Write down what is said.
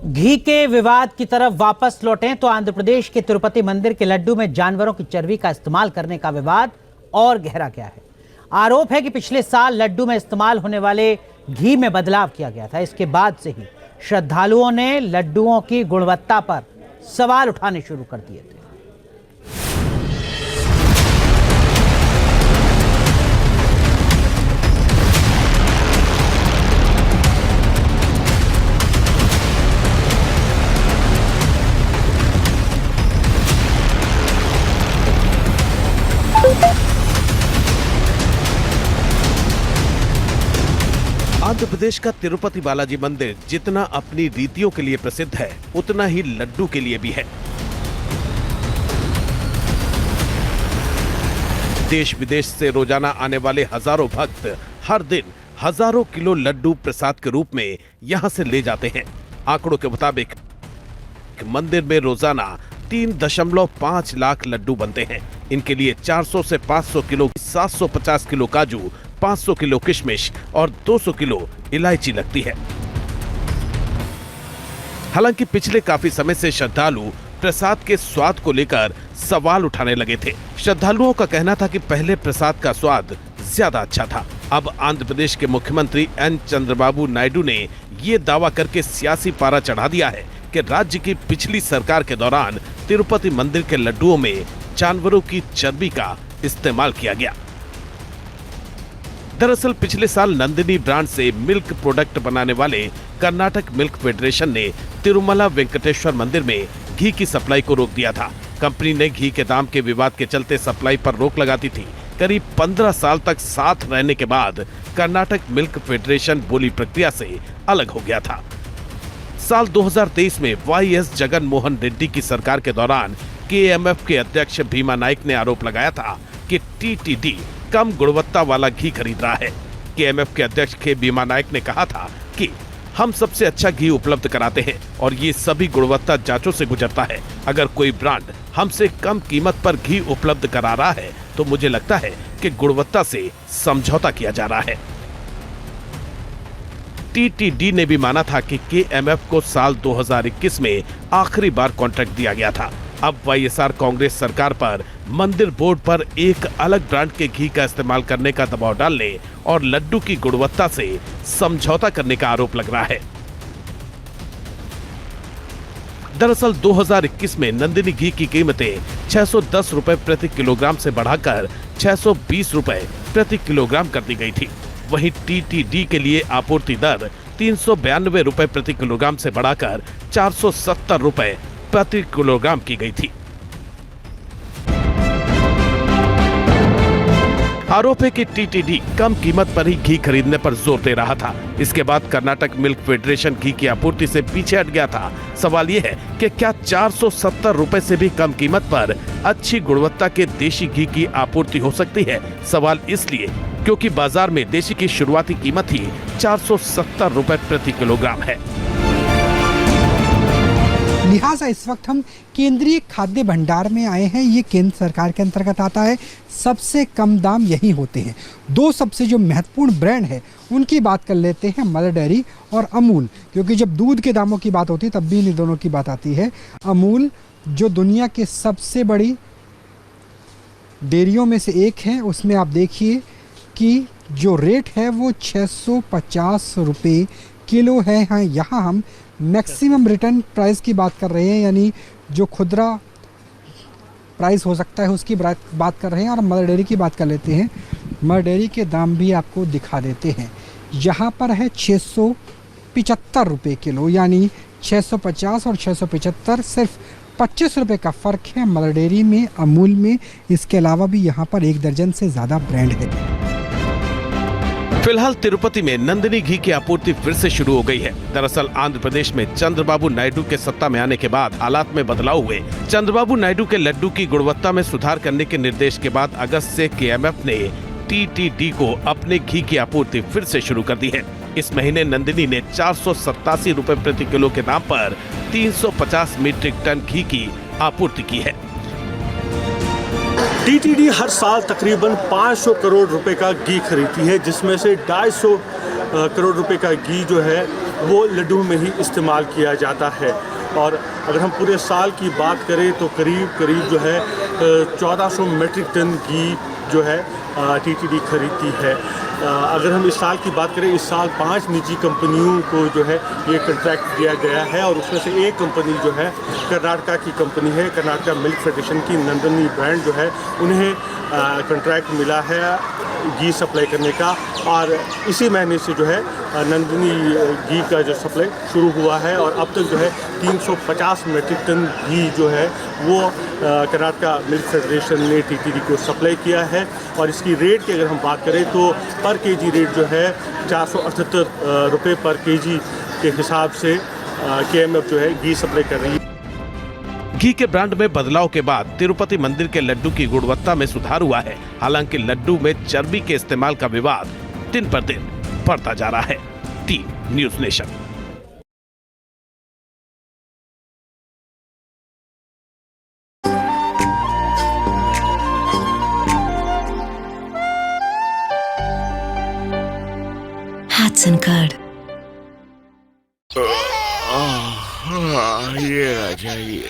घी के विवाद की तरफ वापस लौटें तो आंध्र प्रदेश के तिरुपति मंदिर के लड्डू में जानवरों की चर्बी का इस्तेमाल करने का विवाद और गहरा गया है। आरोप है कि पिछले साल लड्डू में इस्तेमाल होने वाले घी में बदलाव किया गया था। इसके बाद से ही श्रद्धालुओं ने लड्डुओं की गुणवत्ता पर सवाल उठाने शुरू कर दिए थे। आंध्र प्रदेश का तिरुपति बालाजी मंदिर जितना अपनी रीतियों के लिए प्रसिद्ध है, उतना ही लड्डू के लिए भी है। देश विदेश से रोजाना आने वाले हजारों भक्त हर दिन हजारों किलो लड्डू प्रसाद के रूप में यहां से ले जाते हैं। आंकड़ों के मुताबिक मंदिर में रोजाना 3.5 लाख लड्डू बनते हैं। इनके लिए 400 से 500 किलो 750 किलो काजू, 500 किलो किशमिश और 200 किलो इलायची लगती है। हालांकि पिछले काफी समय से श्रद्धालु प्रसाद के स्वाद को लेकर सवाल उठाने लगे थे। श्रद्धालुओं का कहना था कि पहले प्रसाद का स्वाद ज्यादा अच्छा था। अब आंध्र प्रदेश के मुख्यमंत्री एन चंद्रबाबू नायडू ने ये दावा करके सियासी पारा चढ़ा दिया है कि राज्य की पिछली सरकार के दौरान तिरुपति मंदिर के लड्डुओं में जानवरों की चर्बी का इस्तेमाल किया गया। दरअसल पिछले साल नंदिनी ब्रांड से मिल्क प्रोडक्ट बनाने वाले कर्नाटक मिल्क फेडरेशन ने तिरुमला वेंकटेश्वर मंदिर में घी की सप्लाई को रोक दिया था। कंपनी ने घी के दाम के विवाद के चलते सप्लाई पर रोक लगा दी थी। करीब 15 साल तक साथ रहने के बाद कर्नाटक मिल्क फेडरेशन बोली प्रक्रिया से अलग हो गया था। साल 2023 में वाईएस जगन मोहन रेड्डी की सरकार के दौरान केएमएफ के अध्यक्ष भीमा नाइक ने आरोप लगाया था कि टीटीडी कम गुणवत्ता वाला घी खरीद रहा है। केएमएफ के अध्यक्ष के भीमा नाइक ने कहा था कि हम सबसे अच्छा घी उपलब्ध कराते हैं और ये सभी गुणवत्ता जांचों से गुजरता है। अगर कोई ब्रांड हमसे कम कीमत पर घी उपलब्ध करा रहा है तो मुझे लगता है कि गुणवत्ता से समझौता किया जा रहा है। टीटीडी ने भी माना था कि केएमएफ को साल 2021 में आखिरी बार कॉन्ट्रैक्ट दिया गया था। अब वाईएसआर कांग्रेस सरकार पर मंदिर बोर्ड पर एक अलग ब्रांड के घी का इस्तेमाल करने का दबाव डालने और लड्डू की गुणवत्ता से समझौता करने का आरोप लग रहा है। दरअसल 2021 में नंदिनी घी की कीमतें 610 रुपए प्रति किलोग्राम से बढ़ाकर 620 रुपए प्रति किलोग्राम कर दी गई थी। वहीं टीटीडी के लिए आपूर्ति दर 392 रुपए प्रति किलोग्राम से बढ़ाकर 470 रुपए प्रति किलोग्राम की गई थी। आरोप है कि टीटीडी कम कीमत पर ही घी खरीदने पर जोर दे रहा था। इसके बाद कर्नाटक मिल्क फेडरेशन घी की आपूर्ति से पीछे हट गया था। सवाल यह है कि क्या 470 रुपए से भी कम कीमत पर अच्छी गुणवत्ता के देशी घी की आपूर्ति हो सकती है? सवाल इसलिए क्योंकि बाजार में देशी की शुरुआती कीमत ही 470 रुपए प्रति किलोग्राम है। लिहाजा इस वक्त हम केंद्रीय खाद्य भंडार में आए हैं। ये केंद्र सरकार के अंतर्गत आता है। सबसे कम दाम यही होते हैं। दो सबसे जो महत्वपूर्ण ब्रांड है उनकी बात कर लेते हैं, मदर डेयरी और अमूल। क्योंकि जब दूध के दामों की बात होती है तब भी इन दोनों की बात आती है। अमूल जो दुनिया के सबसे बड़ी डेयरियों में से एक है, उसमें आप देखिए कि जो रेट है वो 650 रुपये किलो है। हाँ, यहाँ हम मैक्सिमम रिटर्न प्राइस की बात कर रहे हैं, यानी जो खुदरा प्राइस हो सकता है उसकी बात कर रहे हैं। और मदर डेयरी की बात कर लेते हैं। मदर डेयरी के दाम भी आपको दिखा देते हैं। यहाँ पर है 675 रुपये किलो, यानी 650 और 675 सिर्फ 25 रुपये का फ़र्क है मदर डेयरी में, अमूल में। इसके अलावा भी यहाँ पर 1 दर्जन से ज़्यादा ब्रांड है। फिलहाल तिरुपति में नंदिनी घी की आपूर्ति फिर से शुरू हो गई है। दरअसल आंध्र प्रदेश में चंद्रबाबू नायडू के सत्ता में आने के बाद हालात में बदलाव हुए। चंद्रबाबू नायडू के लड्डू की गुणवत्ता में सुधार करने के निर्देश के बाद अगस्त से केएमएफ ने टीटीडी को अपने घी की आपूर्ति फिर से शुरू कर दी है। इस महीने नंदिनी ने 487 रुपए प्रति किलो के दाम पर 350 मीट्रिक टन घी की आपूर्ति की है। टीटीडी हर साल तकरीबन 500 करोड़ रुपए का घी खरीदती है, जिसमें से 250 करोड़ रुपए का घी जो है वो लड्डू में ही इस्तेमाल किया जाता है। और अगर हम पूरे साल की बात करें तो करीब जो है 1400 मीट्रिक टन घी जो है टीटीडी खरीदती है। अगर हम इस साल की बात करें, इस साल 5 निजी कंपनियों को जो है ये कॉन्ट्रैक्ट दिया गया है और उसमें से एक कंपनी जो है कर्नाटका की कंपनी है, कर्नाटका मिल्क फेडरेशन की नंदिनी ब्रांड जो है, उन्हें कॉन्ट्रैक्ट मिला है घी सप्लाई करने का। और इसी महीने से जो है नंदिनी घी का जो सप्लाई शुरू हुआ है और अब तक जो है 350 मीट्रिक टन घी जो है वो कर्नाटका मिल्क फेडरेशन ने टीटीडी को सप्लाई किया है। और इसकी रेट की अगर हम बात करें तो पर केजी रेट जो है 478 रुपये पर केजी के हिसाब से केएमएफ जो है घी सप्लाई कर रही है। घी के ब्रांड में बदलाव के बाद तिरुपति मंदिर के लड्डू की गुणवत्ता में सुधार हुआ है। हालांकि लड्डू में चर्बी के इस्तेमाल का विवाद दिन पर दिन बढ़ता जा रहा है। Team news nation. Hudson Card. ये आ जाइए।